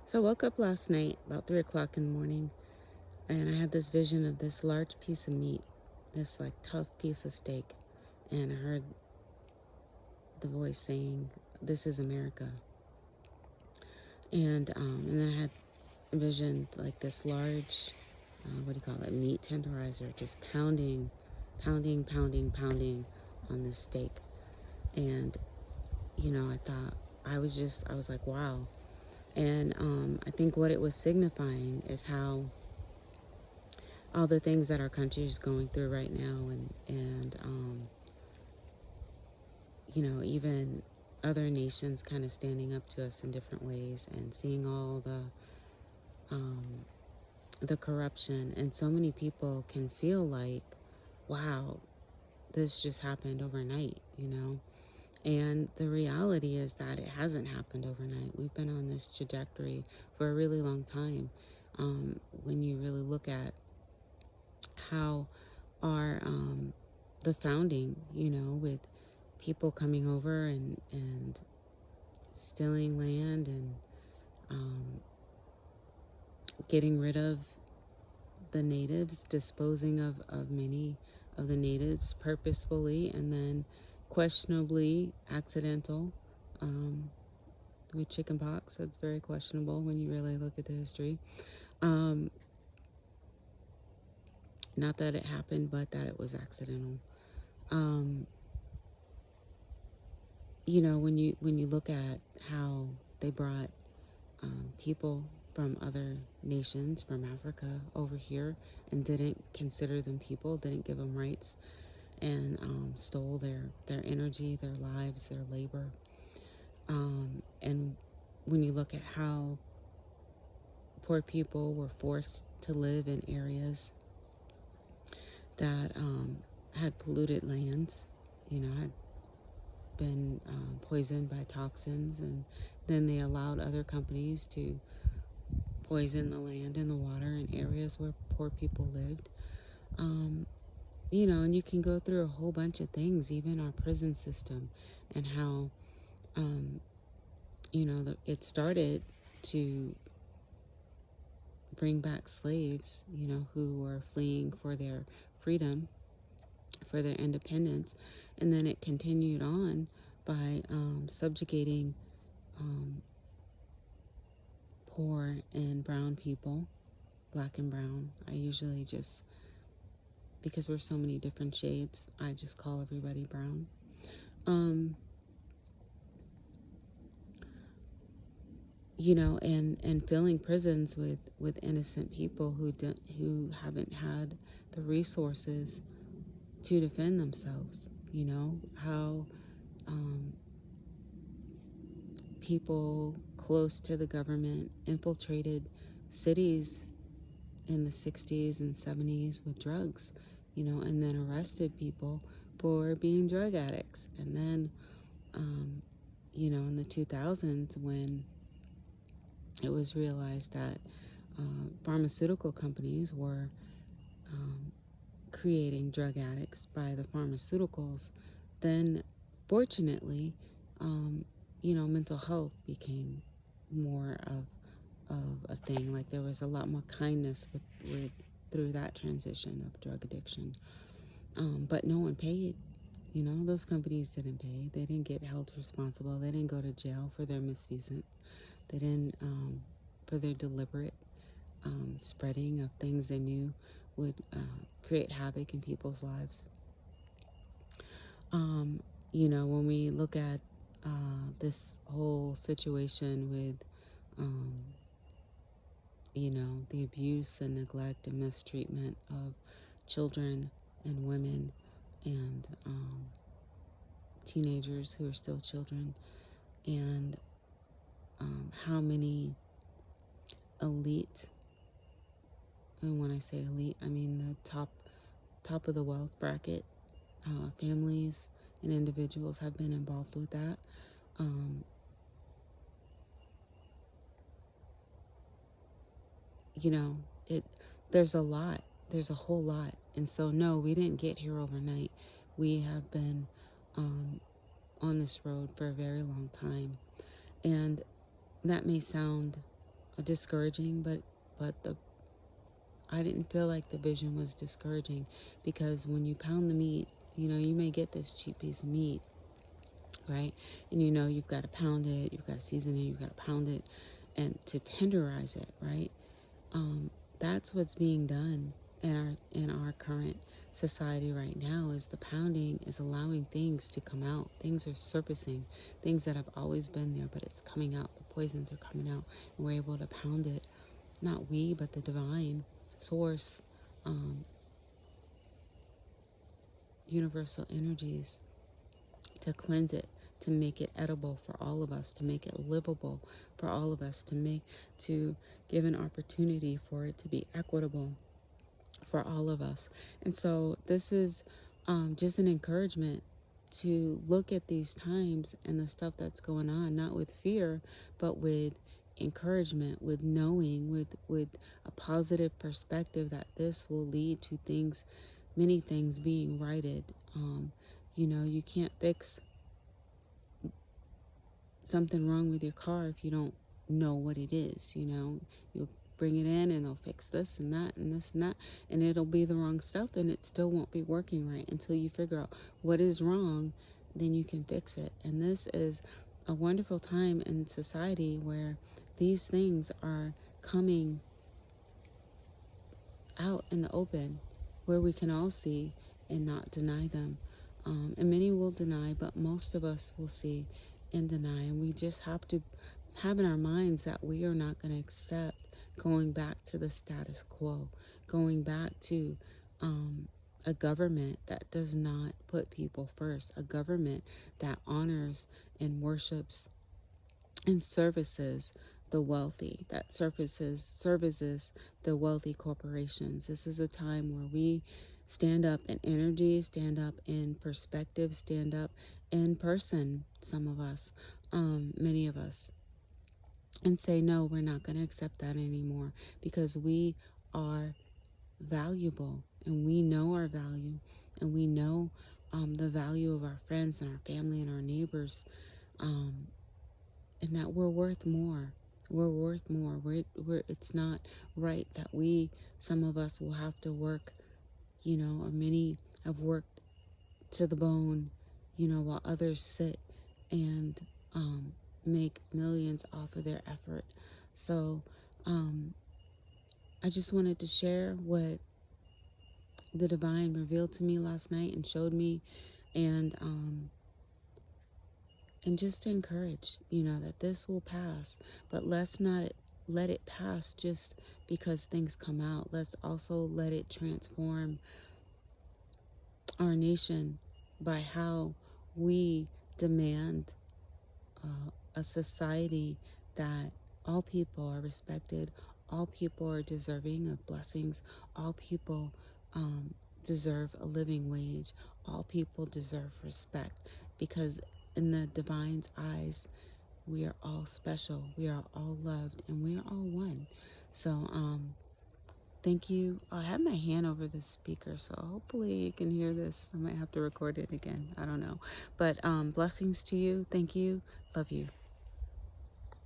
So I woke up last night about 3 o'clock in the morning, and I had this vision of this large piece of meat, this like tough piece of steak. And I heard the voice saying, "This is America." And then I had envisioned like this large, what do you call it, meat tenderizer, just pounding, pounding, pounding, pounding on this steak. And, I thought, I was like, wow. And I think what it was signifying is how all the things that our country is going through right now, and even other nations kind of standing up to us in different ways, and seeing all um, the corruption. And so many people can feel like, wow, this just happened overnight. And the reality is that it hasn't happened overnight. We've been on this trajectory for a really long time. When you really look at how our the founding, with people coming over and stealing land and um, getting rid of the natives, disposing of many of the natives purposefully and then questionably accidental. With chicken pox, that's very questionable when you really look at the history. Um, Not that it happened, but that it was accidental. Um, when you look at how they brought people from other nations, from Africa over here, and didn't consider them people, didn't give them rights, and stole their energy, their lives, their labor. And when you look at how poor people were forced to live in areas that had polluted lands, had been poisoned by toxins, and then they allowed other companies to poison the land and the water in areas where poor people lived. Um, and you can go through a whole bunch of things, even our prison system, and how, um, it started to bring back slaves, who were fleeing for their freedom, for their independence. And then it continued on by subjugating um, poor and brown people, black and brown. I usually just, because we're so many different shades, I just call everybody brown. Um, and filling prisons with innocent people who haven't had the resources to defend themselves. How um, people close to the government infiltrated cities in the 60s and 70s with drugs, and then arrested people for being drug addicts. And then, in the 2000s, when it was realized that pharmaceutical companies were um, creating drug addicts by the pharmaceuticals, then fortunately, um, mental health became more of a thing. Like there was a lot more kindness with through that transition of drug addiction. But no one paid. Those companies didn't pay. They didn't get held responsible. They didn't go to jail for their misfeasance. They didn't for their deliberate spreading of things they knew would create havoc in people's lives. Um, when we look at this whole situation with, um, the abuse and neglect and mistreatment of children and women and teenagers who are still children, and how many elite, and when I say elite, I mean the top of the wealth bracket, families and individuals have been involved with that. Um, you know, it there's a lot. There's a whole lot. And so no, we didn't get here overnight. We have been um, on this road for a very long time. And that may sound discouraging, but I didn't feel like the vision was discouraging, because when you pound the meat, you may get this cheap piece of meat, right? And you've got to pound it, you've got to season it, you've got to pound it, and to tenderize it, right? That's what's being done in our current society right now. Is the pounding is allowing things to come out. Things are surfacing, things that have always been there, but it's coming out. The poisons are coming out, and we're able to pound it. Not we, but the divine source, universal energies, to cleanse it, to make it edible for all of us, to make it livable for all of us, to give an opportunity for it to be equitable for all of us. And so this is just an encouragement to look at these times and the stuff that's going on, not with fear, but with encouragement, with knowing, with a positive perspective that this will lead to things, many things being righted. You can't fix something wrong with your car if you don't know what it is. You'll bring it in and they'll fix this and that and this and that, and it'll be the wrong stuff, and it still won't be working right until you figure out what is wrong. Then you can fix it. And this is a wonderful time in society where these things are coming out in the open, where we can all see and not deny them. And many will deny, but most of us will see and deny. And we just have to have in our minds that we are not going to accept going back to the status quo, going back to a government that does not put people first, a government that honors and worships and services the wealthy, that services the wealthy corporations. This is a time where we stand up in energy, stand up in perspective, stand up in person, some of us, many of us, and say, no, we're not going to accept that anymore, because we are valuable, and we know our value, and we know the value of our friends and our family and our neighbors, and that we're worth more. We're worth more. It's not right that some of us will have to work, or many have worked to the bone, while others sit and make millions off of their effort. So I just wanted to share what the divine revealed to me last night and showed me, and just to encourage, that this will pass, but let's not let it pass just because things come out. Let's also let it transform our nation by how we demand a society that all people are respected, all people are deserving of blessings, all people deserve a living wage, all people deserve respect, because in the divine's eyes, we are all special, we are all loved, and we are all one. So thank you. I have my hand over the speaker, so hopefully you can hear this. I might have to record it again, I don't know. But blessings to you. Thank you. Love you.